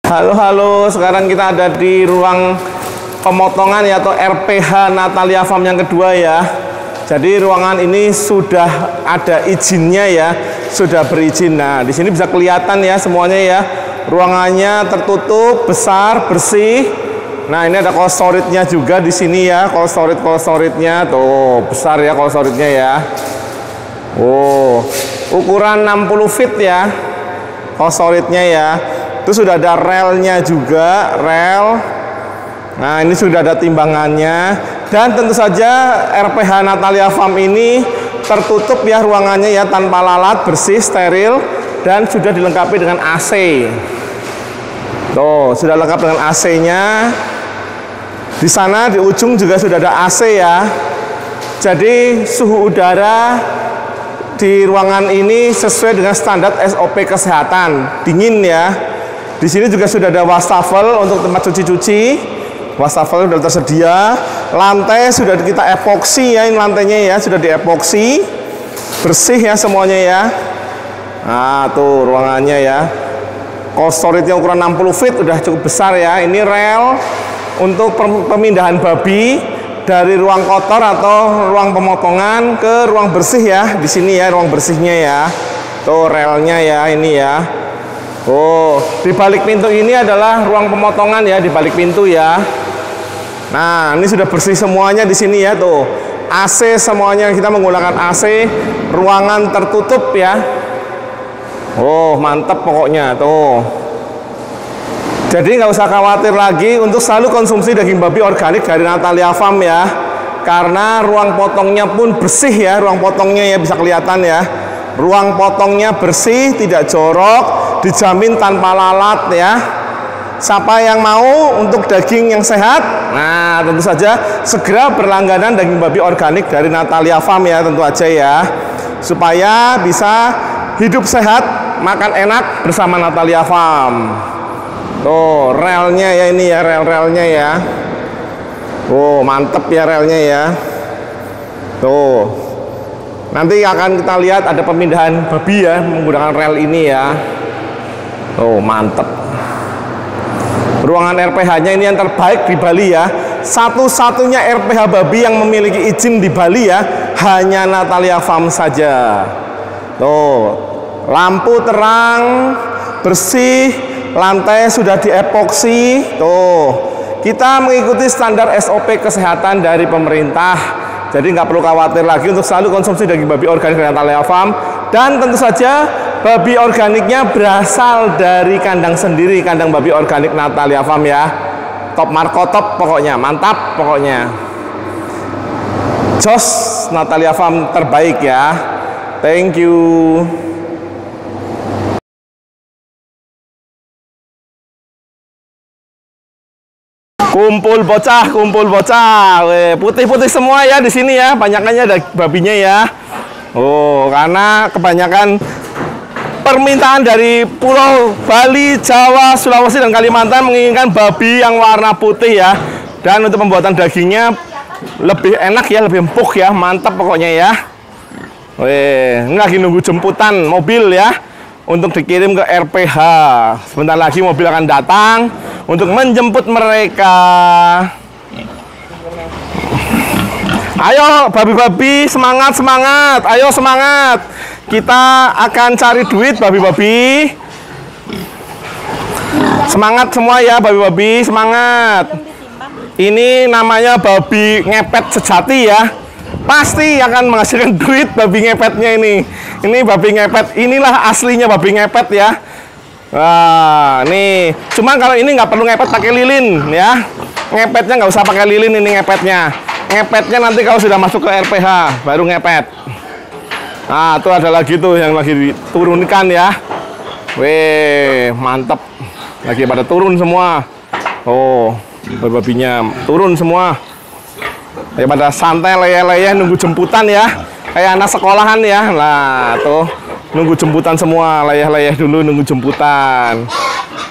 Halo, halo. Sekarang kita ada di ruang pemotongan ya, atau RPH Natalia Farm yang kedua ya. Jadi ruangan ini sudah ada izinnya ya, sudah berizin. Nah, di sini bisa kelihatan ya semuanya ya. Ruangannya tertutup, besar, bersih. Nah, ini ada cold storage-nya juga di sini ya, cold storage-nya tuh besar ya cold storage-nya ya. Oh, ukuran 60 feet ya, cold storage-nya ya. Itu sudah ada relnya juga, rel. Nah, ini sudah ada timbangannya. Dan tentu saja RPH Natalia Farm ini tertutup ya ruangannya ya, tanpa lalat, bersih, steril, dan sudah dilengkapi dengan AC. Tuh, sudah lengkap dengan AC-nya. Di sana di ujung juga sudah ada AC ya. Jadi suhu udara di ruangan ini sesuai dengan standar SOP kesehatan, dingin ya. Di sini juga sudah ada wastafel untuk tempat cuci-cuci. Wastafel sudah tersedia. Lantai sudah kita epoksi ya, ini lantainya ya sudah diepoksi. Bersih ya semuanya ya. Nah, tuh ruangannya ya. Cold storage-nya ukuran 60 feet udah cukup besar ya. Ini rel untuk pemindahan babi dari ruang kotor atau ruang pemotongan ke ruang bersih ya. Di sini ya ruang bersihnya ya. Tuh relnya ya ini ya. Oh, di balik pintu ini adalah ruang pemotongan ya, di balik pintu ya. Nah, ini sudah bersih semuanya di sini ya tuh. AC semuanya kita menggunakan AC, ruangan tertutup ya. Oh, mantap pokoknya tuh. Jadi nggak usah khawatir lagi untuk selalu konsumsi daging babi organik dari Natalia Farm ya. Karena ruang potongnya pun bersih ya, ruang potongnya ya bisa kelihatan ya. Ruang potongnya bersih, tidak jorok, dijamin tanpa lalat ya. Siapa yang mau untuk daging yang sehat, nah tentu saja segera berlangganan daging babi organik dari Natalia Farm ya, tentu aja ya. Supaya bisa hidup sehat, makan enak bersama Natalia Farm. Tuh relnya ya ini ya, rel-relnya ya. Oh mantep ya relnya ya. Tuh. Nanti akan kita lihat ada pemindahan babi ya menggunakan rel ini ya. Oh mantep. Ruangan RPH-nya ini yang terbaik di Bali ya. Satu-satunya RPH babi yang memiliki izin di Bali ya, hanya Natalia Farm saja. Tuh, lampu terang, bersih, lantai sudah diepoksi. Tuh, kita mengikuti standar SOP kesehatan dari pemerintah. Jadi nggak perlu khawatir lagi untuk selalu konsumsi daging babi organik dari Natalia Farm. Dan tentu saja babi organiknya berasal dari kandang sendiri, kandang babi organik Natalia Farm ya. Top markotop pokoknya, mantap pokoknya. Jos Natalia Farm terbaik ya. Thank you. Kumpul bocah, putih-putih semua ya di sini ya, banyakannya ada babinya ya. Oh, karena kebanyakan permintaan dari Pulau Bali, Jawa, Sulawesi dan Kalimantan menginginkan babi yang warna putih ya. Dan untuk pembuatan dagingnya lebih enak ya, lebih empuk ya, mantap pokoknya ya. Weh, ini lagi nunggu jemputan mobil ya untuk dikirim ke RPH. Sebentar lagi mobil akan datang untuk menjemput mereka. Ayo babi-babi, semangat, semangat. Ayo semangat. Kita akan cari duit babi-babi. Semangat semua ya babi-babi, semangat. Ini namanya babi ngepet sejati ya. Pasti akan menghasilkan duit babi ngepetnya ini. Ini babi ngepet, inilah aslinya babi ngepet ya. Wah, nih. Cuman kalau ini nggak perlu ngepet pakai lilin ya. Ngepetnya nggak usah pakai lilin ini ngepetnya. Ngepetnya nanti kalau sudah masuk ke RPH baru ngepet. Nah, tuh ada lagi tuh yang lagi diturunkan ya. Weh, mantap. Lagi pada turun semua. Oh, babinya turun semua. Ya pada santai leyeh-leyeh nunggu jemputan ya. Kayak anak sekolahan ya. Nah, tuh nunggu jemputan semua, leyeh-leyeh dulu nunggu jemputan.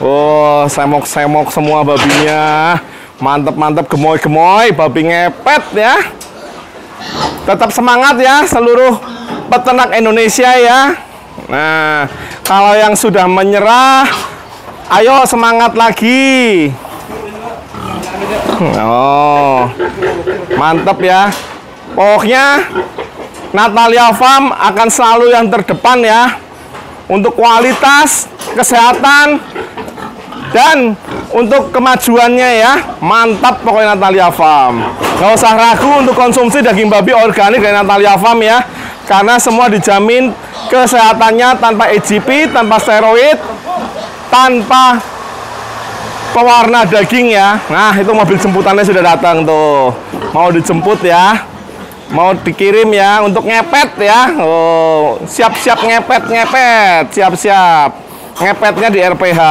Oh, semok-semok semua babinya. Mantap-mantap, gemoy-gemoy, babi ngepet ya. Tetap semangat ya seluruh peternak Indonesia ya. Nah, kalau yang sudah menyerah Ayo semangat lagi. Oh, mantap ya. Pokoknya Natalia Farm akan selalu yang terdepan ya, untuk kualitas, kesehatan, dan untuk kemajuannya ya. Mantap pokoknya Natalia Farm. Gak usah ragu untuk konsumsi daging babi organik dari Natalia Farm ya, karena semua dijamin kesehatannya tanpa EGP, tanpa steroid, tanpa pewarna daging ya. Nah, itu mobil jemputannya sudah datang tuh. Mau dijemput ya, mau dikirim ya untuk ngepet ya. Oh, siap-siap ngepet, siap-siap ngepetnya di RPH.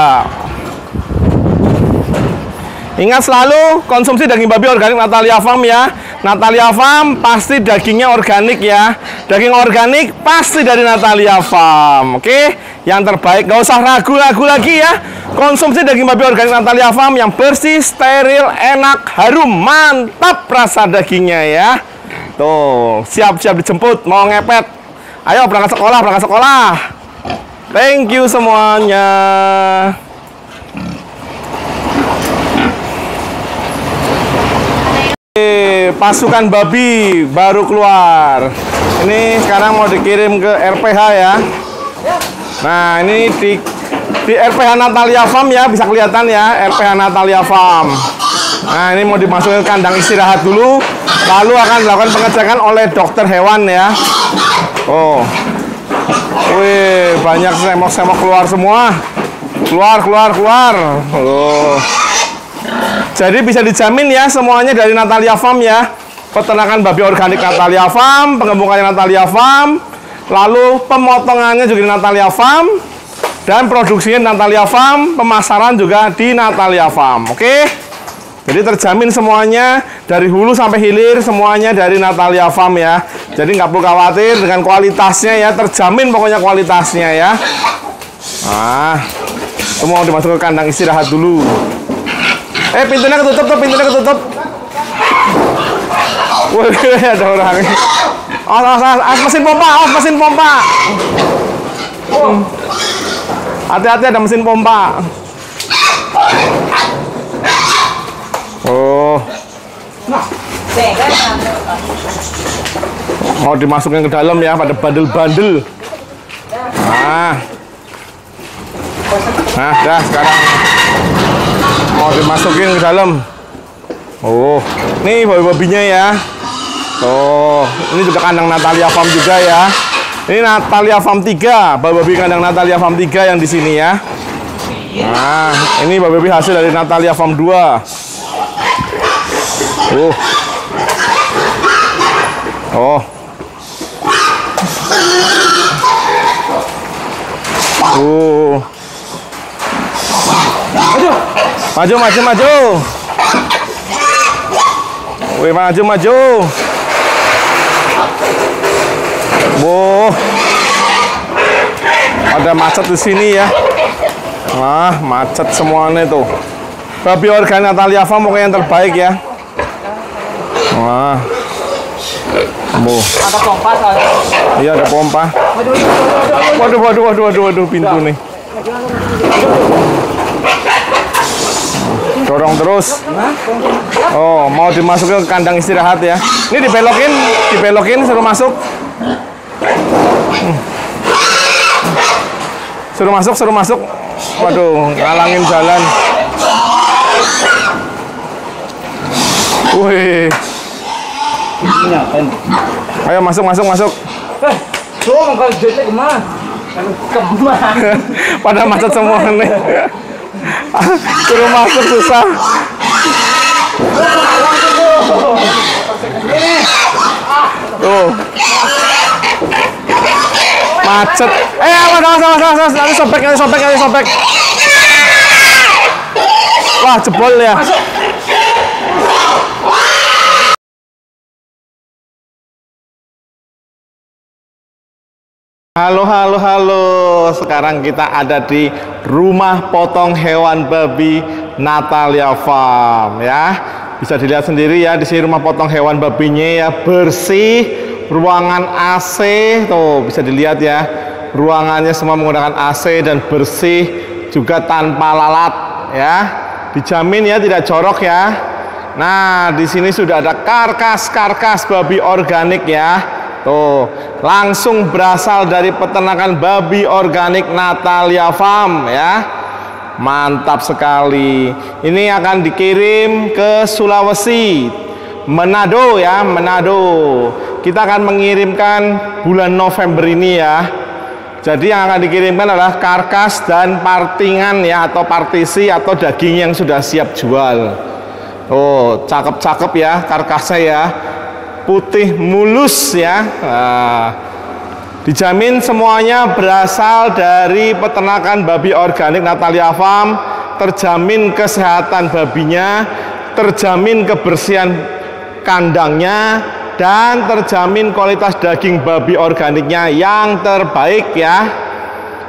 Ingat selalu konsumsi daging babi organik Natalia Farm ya. Natalia Farm pasti dagingnya organik ya. Daging organik pasti dari Natalia Farm. Oke, yang terbaik, gak usah ragu-ragu lagi ya. Konsumsi daging babi organik Natalia Farm yang bersih, steril, enak, harum, mantap rasa dagingnya ya. Tuh, siap-siap dijemput, mau ngepet. Ayo berangkat sekolah. Thank you semuanya. Pasukan babi baru keluar. Ini sekarang mau dikirim ke RPH ya. Nah, ini di RPH Natalia Farm ya, bisa kelihatan ya, RPH Natalia Farm. Nah, ini mau dimasukin ke kandang istirahat dulu, lalu akan dilakukan pengecekan oleh dokter hewan ya. Oh, wih, banyak semok-semok keluar semua. Keluar. Oh. Jadi bisa dijamin ya semuanya dari Natalia Farm ya. Peternakan babi organik Natalia Farm, pengembukannya Natalia Farm, lalu pemotongannya juga di Natalia Farm, dan produksinya Natalia Farm, pemasaran juga di Natalia Farm. Oke? Jadi terjamin semuanya dari hulu sampai hilir, semuanya dari Natalia Farm ya. Jadi nggak perlu khawatir dengan kualitasnya ya, terjamin pokoknya kualitasnya ya. Nah, itu mau dimasuk ke kandang istirahat dulu. Pintunya ketutup. Wih, ada orang. Awas mesin pompa. Hati-hati, ada mesin pompa. Oh. Mau dimasukin ke dalam ya, pada bandel-bandel. Nah, dah sekarang mau dimasukin ke dalam. Oh, nih babi-babinya ya. Oh, ini juga kandang Natalia Farm juga ya. Ini Natalia Farm 3, babi kandang Natalia Farm 3 yang di sini ya. Nah, ini babi hasil dari Natalia Farm 2. Oh. Maju. Wih, maju. Boh. Ada macet di sini ya. Wah, macet semuanya tuh. Babi organik Natalia Farm pokoknya yang terbaik ya. Wah. Boh. Ada pompa soalnya. Iya, ada pompa. Waduh, pintu nih. Dorong terus. Oh, mau dimasukin ke kandang istirahat ya. Ini dibelokin, suruh masuk. Suruh masuk. Waduh, ngalangin jalan. Wih. Ayo masuk. Pada macet semua nih. Suruh masuk susah. Tuh. Macet. Awas. Nanti sobek. Wah, jebol ya. Halo. Sekarang kita ada di rumah potong hewan babi Natalia Farm ya. Bisa dilihat sendiri ya, di sini rumah potong hewan babinya ya, bersih, ruangan AC tuh bisa dilihat ya. Ruangannya semua menggunakan AC dan bersih, juga tanpa lalat ya. Dijamin ya tidak jorok ya. Nah, di sini sudah ada karkas babi organik ya. Tuh, langsung berasal dari peternakan babi organik Natalia Farm ya. Mantap sekali. Ini akan dikirim ke Sulawesi, Manado ya, Manado. Kita akan mengirimkan bulan November ini ya. Jadi yang akan dikirimkan adalah karkas dan partingan ya, atau partisi atau daging yang sudah siap jual. Oh, cakep-cakep ya karkasnya ya, putih mulus ya. Nah, dijamin semuanya berasal dari peternakan babi organik Natalia Farm, terjamin kesehatan babinya, terjamin kebersihan kandangnya, dan terjamin kualitas daging babi organiknya yang terbaik ya.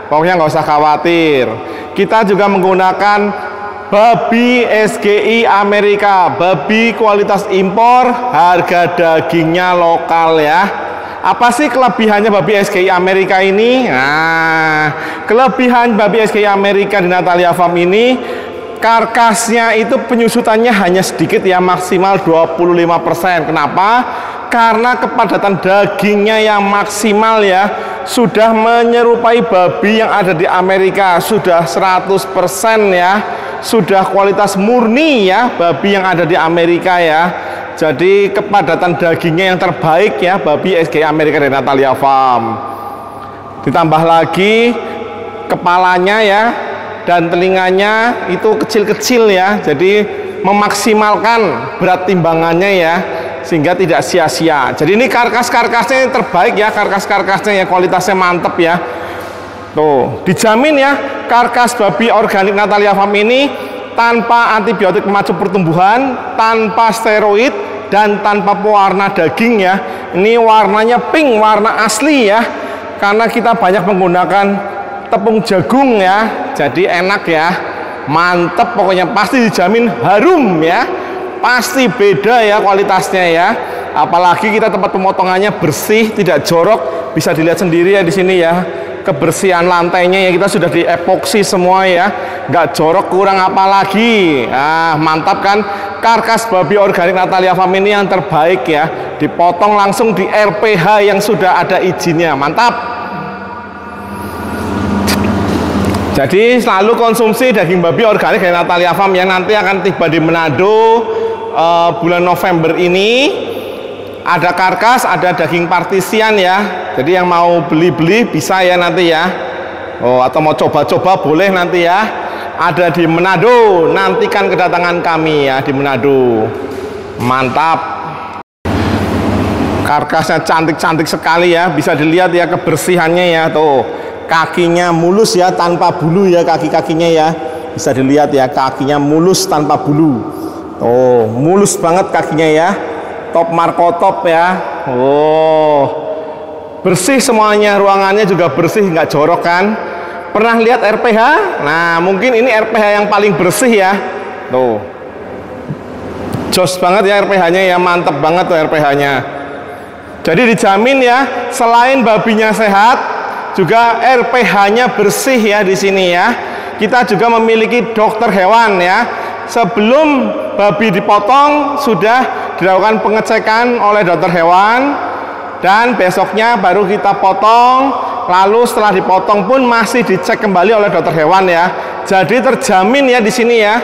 Pokoknya nggak usah khawatir. Kita juga menggunakan babi SGI Amerika, babi kualitas impor, harga dagingnya lokal ya. Apa sih kelebihannya babi SGI Amerika ini? Nah, kelebihan babi SGI Amerika di Natalia Farm ini, karkasnya itu penyusutannya hanya sedikit ya, maksimal 25%. Kenapa? Karena kepadatan dagingnya yang maksimal ya, sudah menyerupai babi yang ada di Amerika, sudah 100% ya. Sudah kualitas murni ya babi yang ada di Amerika ya. Jadi kepadatan dagingnya yang terbaik ya, babi SGI Amerika dari Natalia Farm. Ditambah lagi kepalanya ya dan telinganya itu kecil-kecil ya, jadi memaksimalkan berat timbangannya ya, sehingga tidak sia-sia. Jadi ini karkas-karkasnya yang terbaik ya, karkas-karkasnya ya, kualitasnya mantep ya. Tuh, dijamin ya, karkas babi organik Natalia Farm ini tanpa antibiotik pemacu pertumbuhan, tanpa steroid, dan tanpa pewarna daging ya. Ini warnanya pink, warna asli ya, karena kita banyak menggunakan tepung jagung ya, jadi enak ya, mantep pokoknya, pasti dijamin harum ya, pasti beda ya kualitasnya ya. Apalagi kita tempat pemotongannya bersih, tidak jorok, bisa dilihat sendiri ya di sini ya. Kebersihan lantainya ya, kita sudah di epoksi semua ya, nggak jorok, kurang apa lagi. Ah, mantap kan, karkas babi organik Natalia Farm ini yang terbaik ya, dipotong langsung di RPH yang sudah ada izinnya, mantap. Jadi selalu konsumsi daging babi organik dari Natalia Farm yang nanti akan tiba di Manado bulan November ini. Ada karkas, ada daging partisian ya. Jadi yang mau beli-beli bisa ya nanti ya. Oh, atau mau coba-coba boleh nanti ya. Ada di Manado. Nantikan kedatangan kami ya di Manado. Mantap. Karkasnya cantik-cantik sekali ya. Bisa dilihat ya kebersihannya ya. Tuh, kakinya mulus ya, tanpa bulu ya, kaki-kakinya ya. Bisa dilihat ya, kakinya mulus tanpa bulu. Oh, mulus banget kakinya ya. Top markotop ya. Oh, bersih semuanya, ruangannya juga bersih, nggak jorok kan. Pernah lihat RPH? Nah, mungkin ini RPH yang paling bersih ya. Tuh, jos banget ya RPH-nya ya, mantep banget tuh RPH-nya. Jadi dijamin ya, selain babinya sehat, juga RPH-nya bersih ya di sini ya. Kita juga memiliki dokter hewan ya. Sebelum babi dipotong sudah dilakukan pengecekan oleh dokter hewan, dan besoknya baru kita potong. Lalu setelah dipotong pun masih dicek kembali oleh dokter hewan ya. Jadi terjamin ya di sini ya.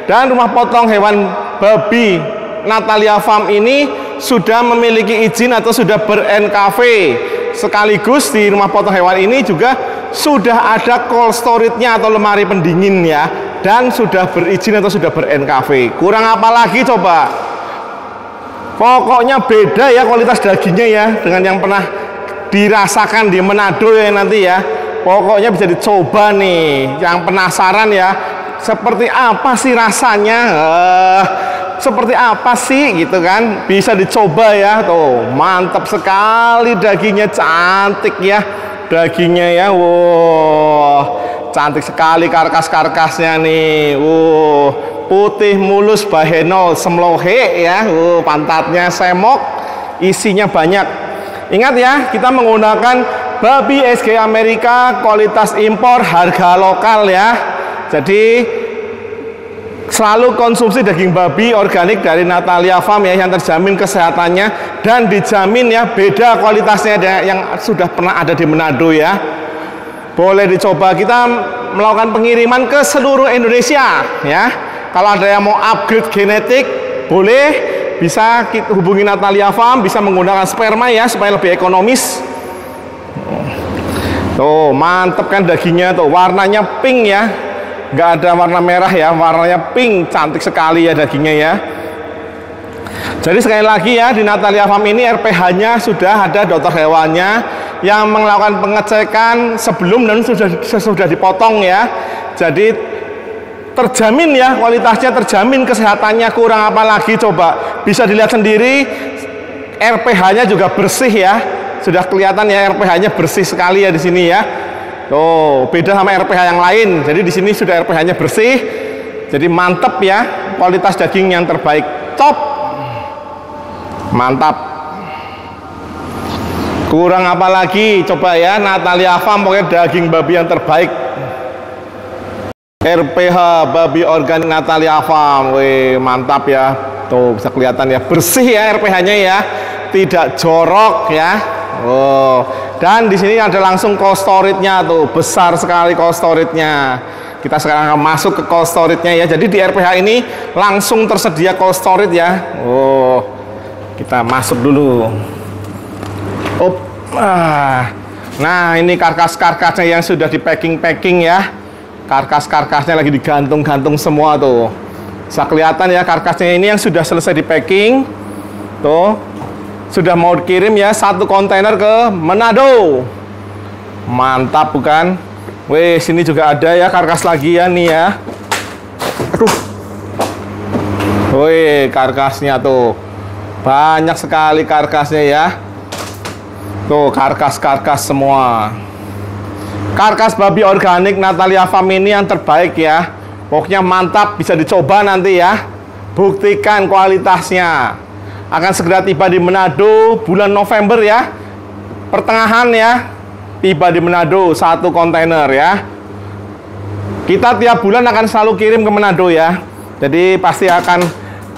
Dan rumah potong hewan babi Natalia Farm ini sudah memiliki izin atau sudah ber-NKV. Sekaligus di rumah potong hewan ini juga sudah ada cold storage-nya atau lemari pendingin ya, dan sudah berizin atau sudah ber-NKV. Kurang apa lagi coba? Pokoknya beda ya kualitas dagingnya ya dengan yang pernah dirasakan di Manado ya nanti ya. Pokoknya bisa dicoba nih. Yang penasaran ya, seperti apa sih rasanya? Seperti apa sih gitu kan? Bisa dicoba ya. Tuh, mantap sekali dagingnya, cantik ya. Dagingnya ya, wow, cantik sekali karkas-karkasnya nih. Putih mulus bahenol semlohe ya. Pantatnya semok, isinya banyak. Ingat ya, kita menggunakan babi SGI Amerika, kualitas impor, harga lokal ya. Jadi selalu konsumsi daging babi organik dari Natalia Farm ya, yang terjamin kesehatannya dan dijamin ya beda kualitasnya yang sudah pernah ada di Manado ya. Boleh dicoba, kita melakukan pengiriman ke seluruh Indonesia ya. Kalau ada yang mau upgrade genetik, boleh, bisa hubungi Natalia Farm, bisa menggunakan sperma ya supaya lebih ekonomis. Tuh mantep kan dagingnya tuh, warnanya pink ya, nggak ada warna merah ya, warnanya pink, cantik sekali ya dagingnya ya. Jadi sekali lagi ya, di Natalia Farm ini RPH-nya sudah ada dokter hewannya yang melakukan pengecekan sebelum dan sudah dipotong ya. Jadi terjamin ya kualitasnya, terjamin kesehatannya, kurang apa lagi coba. Bisa dilihat sendiri, RPH-nya juga bersih ya. Sudah kelihatan ya RPH-nya bersih sekali ya di sini ya. Tuh, beda sama RPH yang lain. Jadi di sini sudah RPH-nya bersih. Jadi mantep ya, kualitas daging yang terbaik. Top. Mantap. Kurang apa lagi coba ya, Natalia Farm pokoknya daging babi yang terbaik. RPH babi organik Natalia Farm. Wih, mantap ya. Tuh bisa kelihatan ya, bersih ya RPH-nya ya. Tidak jorok ya. Oh, dan di sini ada langsung cold storage-nya tuh, besar sekali cold storage-nya. Kita sekarang akan masuk ke cold storage-nya ya. Jadi di RPH ini langsung tersedia cold storage ya. Oh, kita masuk dulu. Nah ini karkas-karkasnya yang sudah di packing ya. Karkas-karkasnya lagi digantung-gantung semua tuh. Bisa kelihatan ya karkasnya ini yang sudah selesai di packing. Tuh, sudah mau dikirim ya, 1 kontainer ke Manado. Mantap bukan? Wih, sini juga ada ya karkas lagi ya nih ya. Aduh. Wih, karkasnya tuh. Banyak sekali karkasnya ya. Tuh, karkas-karkas semua. Karkas babi organik Natalia Farm ini yang terbaik ya. Pokoknya mantap, bisa dicoba nanti ya. Buktikan kualitasnya. Akan segera tiba di Manado bulan November ya. Pertengahan ya. Tiba di Manado 1 kontainer ya. Kita tiap bulan akan selalu kirim ke Manado ya. Jadi pasti akan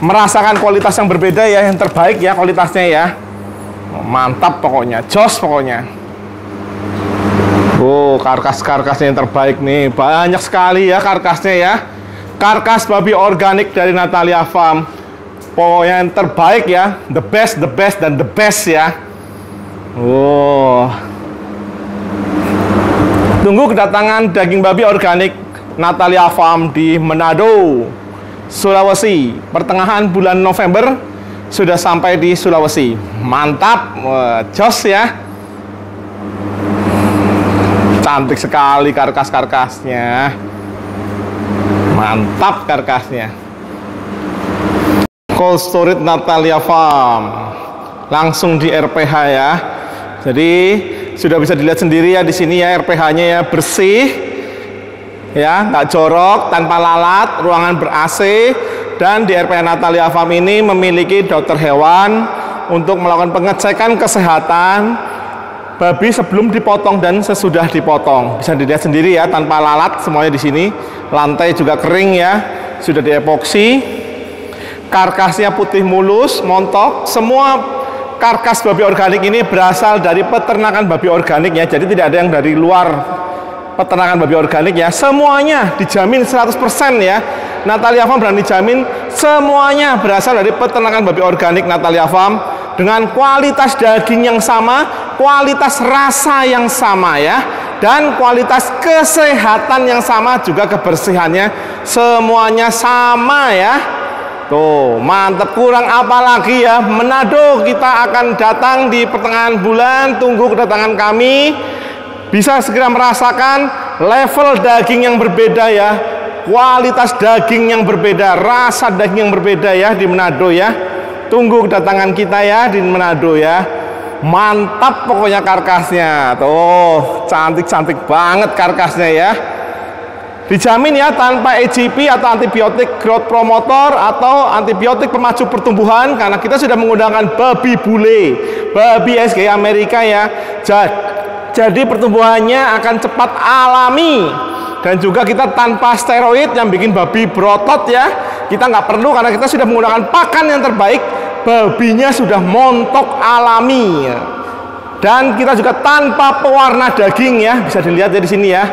merasakan kualitas yang berbeda ya, yang terbaik ya kualitasnya ya. Mantap pokoknya, jos pokoknya. Oh, karkas-karkasnya yang terbaik nih, banyak sekali ya karkasnya ya. Karkas babi organik dari Natalia Farm, pokoknya yang terbaik ya, the best, dan the best ya. Oh, tunggu kedatangan daging babi organik Natalia Farm di Manado, Sulawesi. Pertengahan bulan November sudah sampai di Sulawesi. Mantap, jos ya. Cantik sekali karkas-karkasnya. Mantap karkasnya. Cold storage Natalia Farm. Langsung di RPH ya. Jadi sudah bisa dilihat sendiri ya di sini ya, RPH-nya ya bersih. Ya, nggak jorok, tanpa lalat, ruangan ber-AC. Dan di RPH Natalia Farm ini memiliki dokter hewan untuk melakukan pengecekan kesehatan babi sebelum dipotong dan sesudah dipotong. Bisa dilihat sendiri ya, tanpa lalat semuanya di sini. Lantai juga kering ya, sudah diepoksi. Karkasnya putih mulus, montok. Semua karkas babi organik ini berasal dari peternakan babi organik ya. Jadi tidak ada yang dari luar peternakan babi organik ya. Semuanya dijamin 100% ya. Natalia Farm berani jamin semuanya berasal dari peternakan babi organik Natalia Farm dengan kualitas daging yang sama, kualitas rasa yang sama ya, dan kualitas kesehatan yang sama, juga kebersihannya semuanya sama ya. Tuh, mantap, kurang apa lagi ya. Manado kita akan datang di pertengahan bulan, tunggu kedatangan kami. Bisa segera merasakan level daging yang berbeda ya. Kualitas daging yang berbeda, rasa daging yang berbeda ya di Manado ya. Tunggu kedatangan kita ya di Manado ya. Mantap pokoknya karkasnya. Tuh, cantik-cantik banget karkasnya ya. Dijamin ya, tanpa AGP atau antibiotik growth promotor atau antibiotik pemacu pertumbuhan, karena kita sudah menggunakan babi bule, babi SG Amerika ya. Jadi pertumbuhannya akan cepat alami. dan juga kita tanpa steroid yang bikin babi berotot ya. Kita nggak perlu karena kita sudah menggunakan pakan yang terbaik, babinya sudah montok alami. Dan kita juga tanpa pewarna daging ya, bisa dilihat dari sini ya.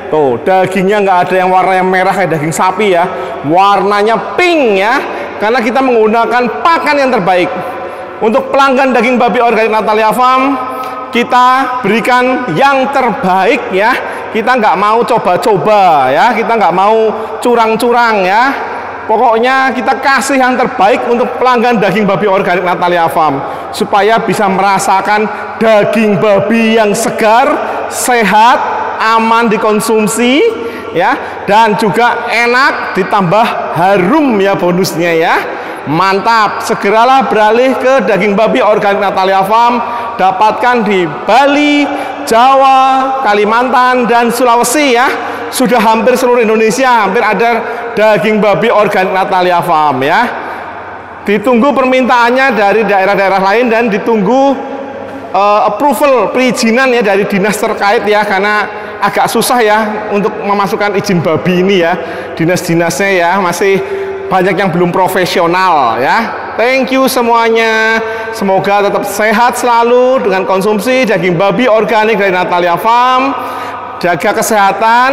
Tuh, dagingnya nggak ada yang warna yang merah kayak daging sapi ya, warnanya pink ya, karena kita menggunakan pakan yang terbaik. Untuk pelanggan daging babi organik Natalia Farm, kita berikan yang terbaik ya. Kita nggak mau coba-coba ya, kita nggak mau curang-curang ya. Pokoknya kita kasih yang terbaik untuk pelanggan daging babi organik Natalia Farm, supaya bisa merasakan daging babi yang segar, sehat, aman dikonsumsi ya, dan juga enak ditambah harum ya bonusnya ya. Mantap, segeralah beralih ke daging babi organik Natalia Farm. Dapatkan di Bali, Jawa, Kalimantan, dan Sulawesi ya. Sudah hampir seluruh Indonesia hampir ada daging babi organik Natalia Farm ya. Ditunggu permintaannya dari daerah-daerah lain dan ditunggu approval perizinan ya dari dinas terkait ya, karena agak susah ya untuk memasukkan izin babi ini ya. Dinas-dinasnya ya masih banyak yang belum profesional ya. Thank you semuanya. Semoga tetap sehat selalu dengan konsumsi daging babi organik dari Natalia Farm. Jaga kesehatan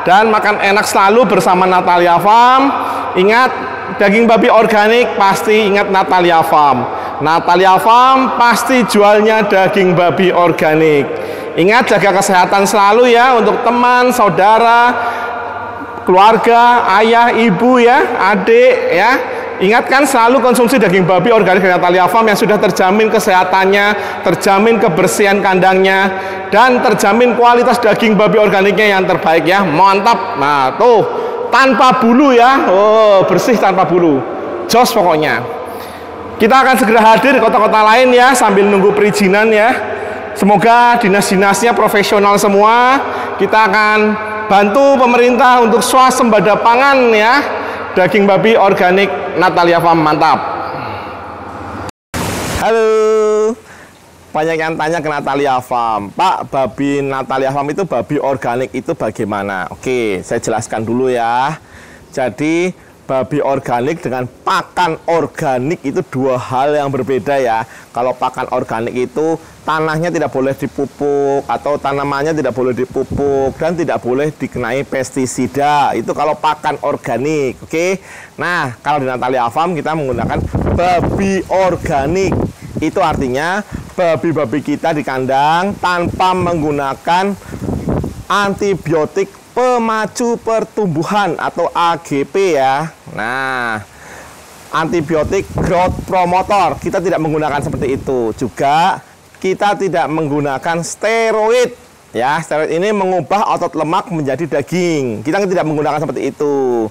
dan makan enak selalu bersama Natalia Farm. Ingat, daging babi organik pasti ingat Natalia Farm. Natalia Farm pasti jualnya daging babi organik. Ingat, jaga kesehatan selalu ya untuk teman, saudara, keluarga, ayah, ibu ya, adik ya. Ingatkan selalu konsumsi daging babi organik dari Natalia Farm yang sudah terjamin kesehatannya, terjamin kebersihan kandangnya, dan terjamin kualitas daging babi organiknya yang terbaik ya. Mantap. Nah tuh, tanpa bulu ya. Oh, bersih tanpa bulu. Jos pokoknya. Kita akan segera hadir di kota-kota lain ya, sambil nunggu perizinan ya. Semoga dinas-dinasnya profesional semua. Kita akan bantu pemerintah untuk swasembada pangan ya. Daging babi organik Natalia Farm, mantap. Halo, banyak yang tanya ke Natalia Farm, Pak, babi Natalia Farm itu babi organik itu bagaimana? Oke, saya jelaskan dulu ya. Jadi babi organik dengan pakan organik itu dua hal yang berbeda ya. Kalau pakan organik itu tanahnya tidak boleh dipupuk atau tanamannya tidak boleh dipupuk dan tidak boleh dikenai pestisida. Itu kalau pakan organik, oke? Nah, kalau di Natalia Farm kita menggunakan babi organik. Itu artinya babi-babi kita di kandang tanpa menggunakan antibiotik pemacu pertumbuhan atau AGP ya. Nah, antibiotik growth promotor kita tidak menggunakan seperti itu. Juga kita tidak menggunakan steroid ya. Steroid ini mengubah otot lemak menjadi daging. Kita tidak menggunakan seperti itu.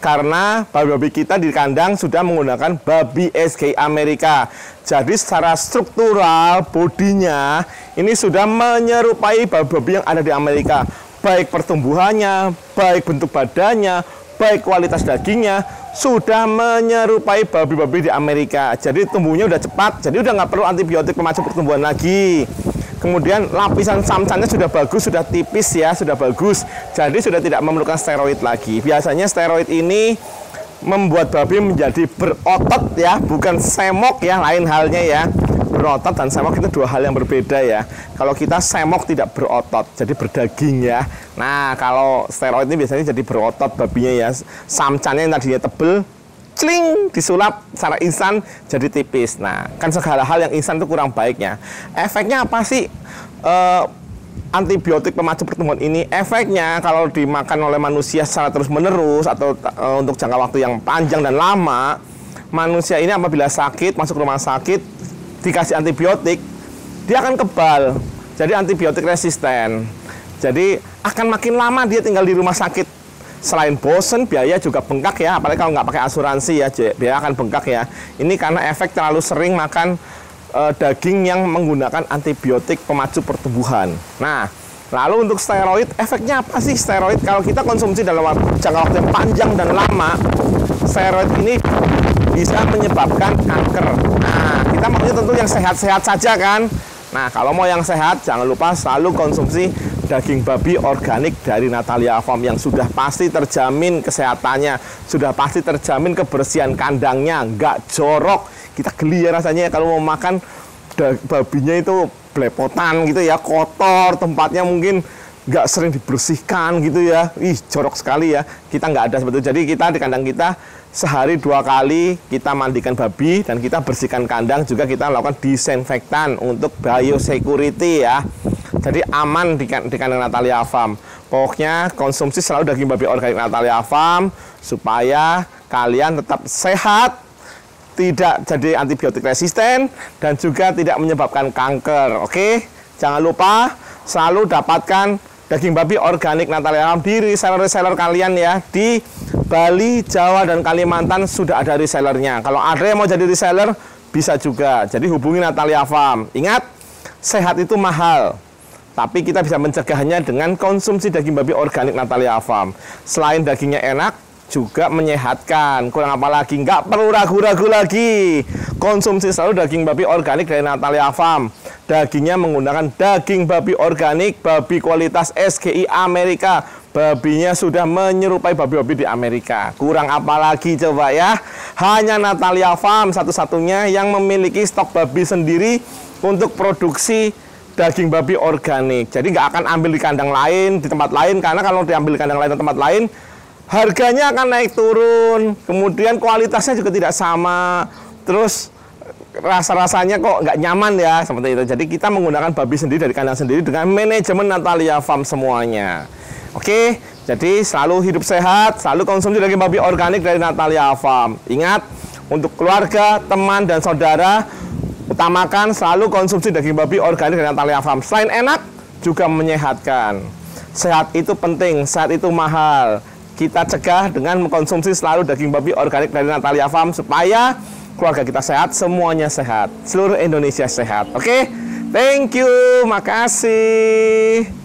Karena babi-babi kita di kandang sudah menggunakan babi SGI Amerika. Jadi secara struktural bodinya ini sudah menyerupai babi-babi yang ada di Amerika. Baik pertumbuhannya, baik bentuk badannya, baik kualitas dagingnya sudah menyerupai babi-babi di Amerika. Jadi tumbuhnya udah cepat, jadi udah nggak perlu antibiotik pemacu pertumbuhan lagi. Kemudian lapisan samcannya sudah bagus, sudah tipis ya, sudah bagus. Jadi sudah tidak memerlukan steroid lagi. Biasanya steroid ini membuat babi menjadi berotot ya, bukan semok ya, lain halnya ya. Berotot dan semok itu dua hal yang berbeda ya. Kalau kita semok tidak berotot, jadi berdaging ya. Nah, kalau steroid ini biasanya jadi berotot babinya ya. Samcannya yang tadinya tebel, cling, disulap secara instan jadi tipis. Nah, kan segala hal yang instan itu kurang baiknya. Efeknya apa sih? Antibiotik pemacu pertumbuhan ini efeknya kalau dimakan oleh manusia secara terus-menerus atau untuk jangka waktu yang panjang dan lama, manusia ini apabila sakit, masuk rumah sakit, dikasih antibiotik, dia akan kebal, jadi antibiotik resisten. Jadi akan makin lama dia tinggal di rumah sakit. Selain bosen, biaya juga bengkak ya, apalagi kalau nggak pakai asuransi ya, biaya akan bengkak ya. Ini karena efek terlalu sering makan daging yang menggunakan antibiotik pemacu pertumbuhan. Nah, lalu untuk steroid, efeknya apa sih steroid? Kalau kita konsumsi dalam jangka waktu yang panjang dan lama, steroid ini bisa menyebabkan kanker. Nah, kita maunya tentu yang sehat-sehat saja kan. Nah, kalau mau yang sehat, jangan lupa selalu konsumsi daging babi organik dari Natalia Farm yang sudah pasti terjamin kesehatannya, sudah pasti terjamin kebersihan kandangnya, nggak jorok. Kita geli ya rasanya kalau mau makan babinya itu belepotan gitu ya, kotor, tempatnya mungkin nggak sering dibersihkan gitu ya. Ih, jorok sekali ya. Kita nggak ada seperti itu. Jadi kita di kandang kita sehari 2 kali kita mandikan babi dan kita bersihkan kandang, juga kita melakukan disinfektan untuk biosecurity ya. Jadi aman di kandang Natalia Farm. Pokoknya konsumsi selalu daging babi organik Natalia Farm supaya kalian tetap sehat, tidak jadi antibiotik resisten, dan juga tidak menyebabkan kanker. Oke? Jangan lupa selalu dapatkan daging babi organik Natalia Farm di reseller-reseller kalian ya. Di Bali, Jawa, dan Kalimantan sudah ada resellernya. Kalau ada yang mau jadi reseller, bisa juga. Jadi hubungi Natalia Farm. Ingat, sehat itu mahal, tapi kita bisa mencegahnya dengan konsumsi daging babi organik Natalia Farm. Selain dagingnya enak, juga menyehatkan. Kurang apa lagi? Nggak perlu ragu-ragu lagi. Konsumsi selalu daging babi organik dari Natalia Farm. Dagingnya menggunakan daging babi organik, babi kualitas SGI Amerika. Babinya sudah menyerupai babi-babi di Amerika. Kurang apa lagi coba ya? Hanya Natalia Farm satu-satunya yang memiliki stok babi sendiri untuk produksi daging babi organik. Jadi nggak akan ambil di kandang lain, di tempat lain, karena kalau diambil di kandang lain atau tempat lain, harganya akan naik turun. Kemudian kualitasnya juga tidak sama. Terus rasa-rasanya kok nggak nyaman ya, seperti itu. Jadi kita menggunakan babi sendiri dari kandang sendiri dengan manajemen Natalia Farm semuanya. Oke, jadi selalu hidup sehat, selalu konsumsi daging babi organik dari Natalia Farm. Ingat, untuk keluarga, teman, dan saudara, utamakan selalu konsumsi daging babi organik dari Natalia Farm. Selain enak, juga menyehatkan. Sehat itu penting, sehat itu mahal. Kita cegah dengan mengkonsumsi selalu daging babi organik dari Natalia Farm supaya keluarga kita sehat, semuanya sehat, seluruh Indonesia sehat. Oke? Thank you, makasih.